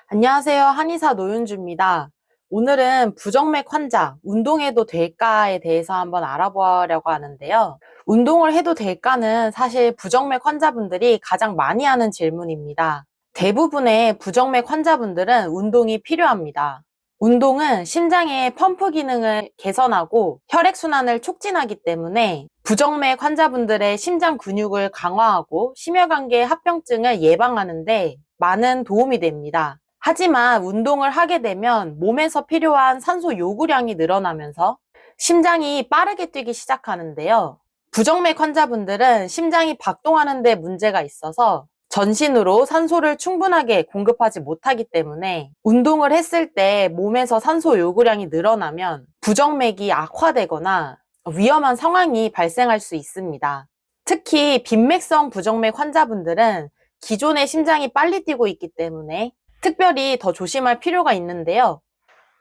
안녕하세요. 한의사 노윤주입니다. 오늘은 부정맥 환자, 운동해도 될까에 대해서 한번 알아보려고 하는데요. 운동을 해도 될까는 사실 부정맥 환자분들이 가장 많이 하는 질문입니다. 대부분의 부정맥 환자분들은 운동이 필요합니다. 운동은 심장의 펌프 기능을 개선하고 혈액순환을 촉진하기 때문에 부정맥 환자분들의 심장 근육을 강화하고 심혈관계 합병증을 예방하는데 많은 도움이 됩니다. 하지만 운동을 하게 되면 몸에서 필요한 산소 요구량이 늘어나면서 심장이 빠르게 뛰기 시작하는데요. 부정맥 환자분들은 심장이 박동하는 데 문제가 있어서 전신으로 산소를 충분하게 공급하지 못하기 때문에 운동을 했을 때 몸에서 산소 요구량이 늘어나면 부정맥이 악화되거나 위험한 상황이 발생할 수 있습니다. 특히 빈맥성 부정맥 환자분들은 기존의 심장이 빨리 뛰고 있기 때문에 특별히 더 조심할 필요가 있는데요.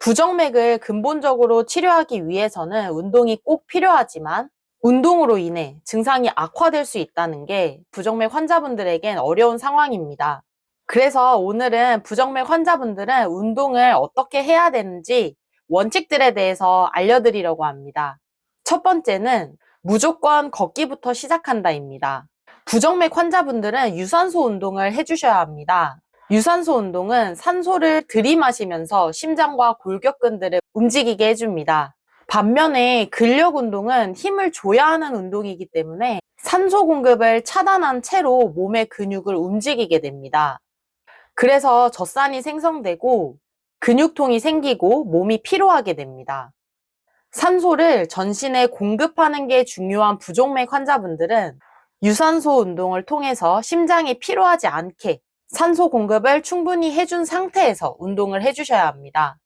부정맥을 근본적으로 치료하기 위해서는 운동이 꼭 필요하지만 운동으로 인해 증상이 악화될 수 있다는 게 부정맥 환자분들에겐 어려운 상황입니다. 그래서 오늘은 부정맥 환자분들은 운동을 어떻게 해야 되는지 원칙들에 대해서 알려드리려고 합니다. 첫 번째는 무조건 걷기부터 시작한다입니다. 부정맥 환자분들은 유산소 운동을 해주셔야 합니다. 유산소 운동은 산소를 들이마시면서 심장과 골격근들을 움직이게 해줍니다. 반면에 근력 운동은 힘을 줘야 하는 운동이기 때문에 산소 공급을 차단한 채로 몸의 근육을 움직이게 됩니다. 그래서 젖산이 생성되고 근육통이 생기고 몸이 피로하게 됩니다. 산소를 전신에 공급하는 게 중요한 부정맥 환자분들은 유산소 운동을 통해서 심장이 피로하지 않게 산소 공급을 충분히 해준 상태에서 운동을 해주셔야 합니다.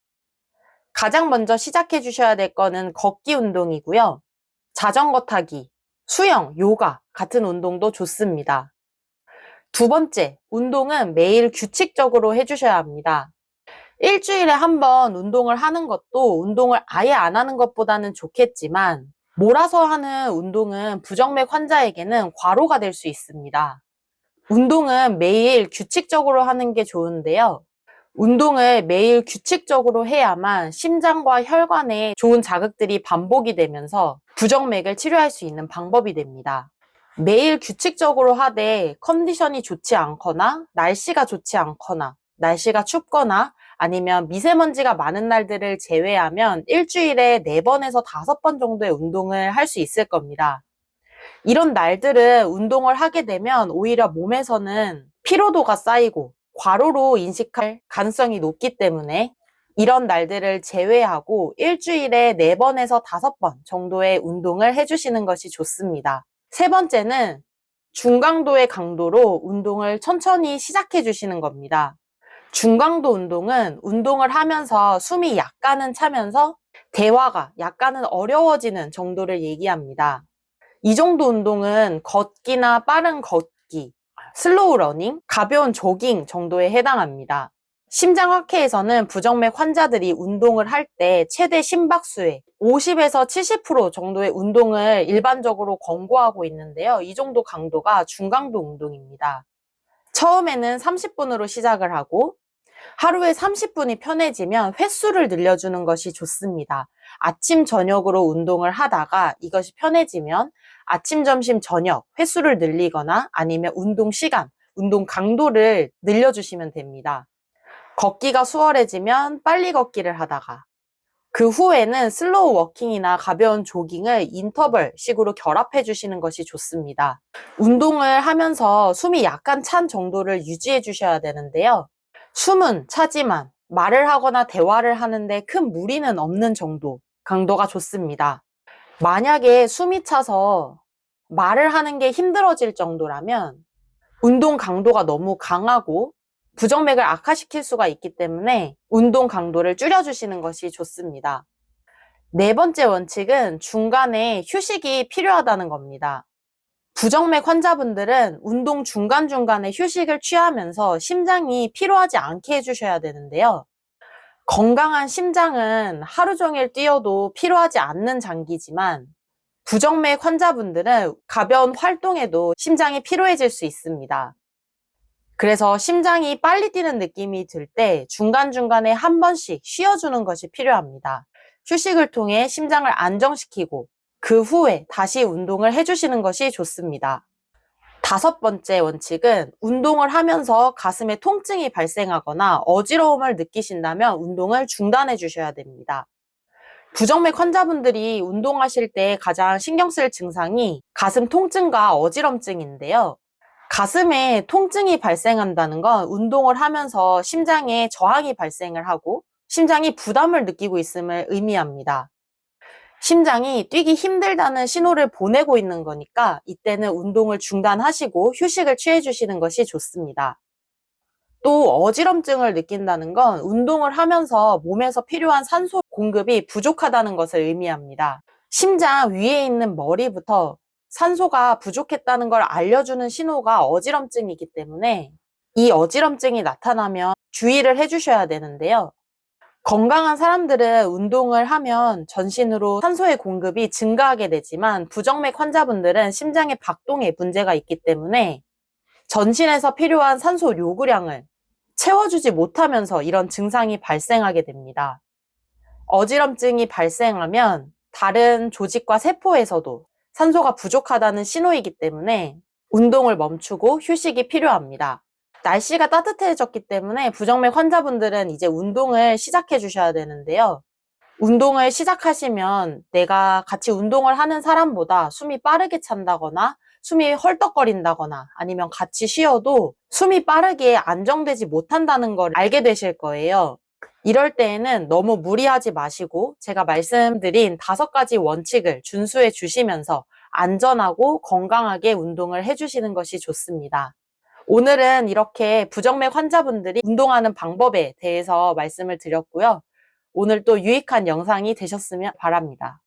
가장 먼저 시작해 주셔야 될 거는 걷기 운동이고요. 자전거 타기, 수영, 요가 같은 운동도 좋습니다. 두 번째, 운동은 매일 규칙적으로 해주셔야 합니다. 일주일에 한 번 운동을 하는 것도 운동을 아예 안 하는 것보다는 좋겠지만 몰아서 하는 운동은 부정맥 환자에게는 과로가 될 수 있습니다. 운동은 매일 규칙적으로 하는 게 좋은데요. 운동을 매일 규칙적으로 해야만 심장과 혈관에 좋은 자극들이 반복이 되면서 부정맥을 치료할 수 있는 방법이 됩니다. 매일 규칙적으로 하되 컨디션이 좋지 않거나 날씨가 좋지 않거나 날씨가 춥거나 아니면 미세먼지가 많은 날들을 제외하면 일주일에 4번에서 5번 정도의 운동을 할 수 있을 겁니다. 이런 날들은 운동을 하게 되면 오히려 몸에서는 피로도가 쌓이고 과로로 인식할 가능성이 높기 때문에 이런 날들을 제외하고 일주일에 4번에서 5번 정도의 운동을 해주시는 것이 좋습니다. 세 번째는 중강도의 강도로 운동을 천천히 시작해 주시는 겁니다. 중강도 운동은 운동을 하면서 숨이 약간은 차면서 대화가 약간은 어려워지는 정도를 얘기합니다. 이 정도 운동은 걷기나 빠른 걷기, 슬로우 러닝, 가벼운 조깅 정도에 해당합니다. 심장학회에서는 부정맥 환자들이 운동을 할 때 최대 심박수의 50에서 70% 정도의 운동을 일반적으로 권고하고 있는데요. 이 정도 강도가 중강도 운동입니다. 처음에는 30분으로 시작을 하고 하루에 30분이 편해지면 횟수를 늘려주는 것이 좋습니다. 아침, 저녁으로 운동을 하다가 이것이 편해지면 아침, 점심, 저녁 횟수를 늘리거나 아니면 운동 시간, 운동 강도를 늘려주시면 됩니다. 걷기가 수월해지면 빨리 걷기를 하다가 그 후에는 슬로우 워킹이나 가벼운 조깅을 인터벌 식으로 결합해 주시는 것이 좋습니다. 운동을 하면서 숨이 약간 찬 정도를 유지해 주셔야 되는데요. 숨은 차지만 말을 하거나 대화를 하는데 큰 무리는 없는 정도 강도가 좋습니다. 만약에 숨이 차서 말을 하는 게 힘들어질 정도라면 운동 강도가 너무 강하고 부정맥을 악화시킬 수가 있기 때문에 운동 강도를 줄여주시는 것이 좋습니다. 네 번째 원칙은 중간에 휴식이 필요하다는 겁니다. 부정맥 환자분들은 운동 중간중간에 휴식을 취하면서 심장이 피로하지 않게 해주셔야 되는데요. 건강한 심장은 하루 종일 뛰어도 피로하지 않는 장기지만 부정맥 환자분들은 가벼운 활동에도 심장이 피로해질 수 있습니다. 그래서 심장이 빨리 뛰는 느낌이 들 때 중간중간에 한 번씩 쉬어주는 것이 필요합니다. 휴식을 통해 심장을 안정시키고 그 후에 다시 운동을 해주시는 것이 좋습니다. 5번째 원칙은 운동을 하면서 가슴에 통증이 발생하거나 어지러움을 느끼신다면 운동을 중단해 주셔야 됩니다. 부정맥 환자분들이 운동하실 때 가장 신경 쓸 증상이 가슴 통증과 어지럼증인데요. 가슴에 통증이 발생한다는 건 운동을 하면서 심장에 저항이 발생을 하고 심장이 부담을 느끼고 있음을 의미합니다. 심장이 뛰기 힘들다는 신호를 보내고 있는 거니까 이때는 운동을 중단하시고 휴식을 취해 주시는 것이 좋습니다. 또 어지럼증을 느낀다는 건 운동을 하면서 몸에서 필요한 산소 공급이 부족하다는 것을 의미합니다. 심장 위에 있는 머리부터 산소가 부족했다는 걸 알려주는 신호가 어지럼증이기 때문에 이 어지럼증이 나타나면 주의를 해주셔야 되는데요. 건강한 사람들은 운동을 하면 전신으로 산소의 공급이 증가하게 되지만 부정맥 환자분들은 심장의 박동에 문제가 있기 때문에 전신에서 필요한 산소 요구량을 채워주지 못하면서 이런 증상이 발생하게 됩니다. 어지럼증이 발생하면 다른 조직과 세포에서도 산소가 부족하다는 신호이기 때문에 운동을 멈추고 휴식이 필요합니다. 날씨가 따뜻해졌기 때문에 부정맥 환자분들은 이제 운동을 시작해 주셔야 되는데요. 운동을 시작하시면 내가 같이 운동을 하는 사람보다 숨이 빠르게 찬다거나 숨이 헐떡거린다거나 아니면 같이 쉬어도 숨이 빠르게 안정되지 못한다는 걸 알게 되실 거예요. 이럴 때에는 너무 무리하지 마시고 제가 말씀드린 5가지 원칙을 준수해 주시면서 안전하고 건강하게 운동을 해주시는 것이 좋습니다. 오늘은 이렇게 부정맥 환자분들이 운동하는 방법에 대해서 말씀을 드렸고요. 오늘 또 유익한 영상이 되셨으면 바랍니다.